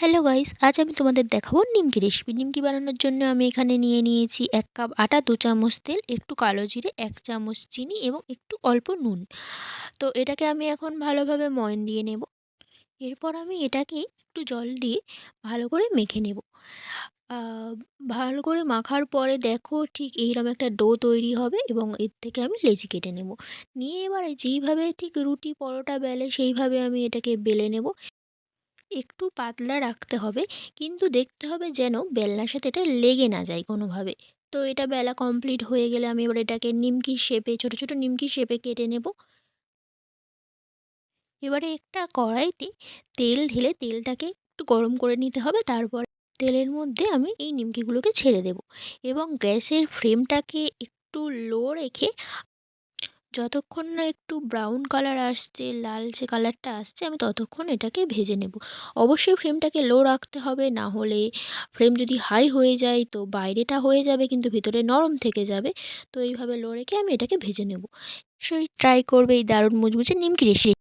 Hello guys, আজ আমি তোমাদের দেখাবো নিমকি রেসিপি। নিমকি বানানোর জন্য আমি এখানে নিয়ে নিয়েছি 1 কাপ আটা, 2 চামচ তেল, একটু কালো জিরে, 1 চামচ চিনি এবং একটু অল্প নুন। তো এটাকে আমি এখন ভালোভাবে ময়ান দিয়ে নেব। এরপর আমি এটাকে একটু জল দিয়ে ভালো করে মেখে নেব। আ ভালো করে মাখার পরে দেখো ঠিক এইরকম একটা ডো তৈরি হবে এবং এর থেকে আমি লেচি কেটে নেব। নিয়ে এবারে যেইভাবে ঠিক রুটি পরোটা বেলে সেইভাবে আমি এটাকে বেলে নেব। একটু পাতলা রাখতে হবে, কিন্তু দেখতে হবে যেন বেলনার সাথে এটা লেগে না যায় কোনোভাবে। তো এটা বেলা কমপ্লিট হয়ে গেলে আমি এবার এটাকে নিমকি শেপে ছোট, ছোট নিমকি শেপে কেটে নেব। এবারে একটা কড়াইতে তেল ঢেলে তেলটাকে একটু গরম করে নিতে হবে। তারপর তেলের মধ্যে আমি এই নিমকিগুলোকে ছেড়ে দেব এবং গ্যাসের ফ্লেমটাকে একটু লো রেখে যতক্ষণ না একটু ব্রাউন কালার আসছে, লালচে কালারটা আসছে, আমি ততক্ষণ এটাকে ভেজে নেব। অবশ্যই ফ্লেমটাকে লো রাখতে হবে, না হলে ফ্লেম যদি হাই হয়ে যায় তো বাইরেটা হয়ে যাবে কিন্তু ভিতরে নরম থেকে যাবে। তো এইভাবে লো রেখে আমি এটাকে ভেজে নেব। অবশ্যই ট্রাই করবে এই দারুণ মুচমুচে নিমকি রেসিপি।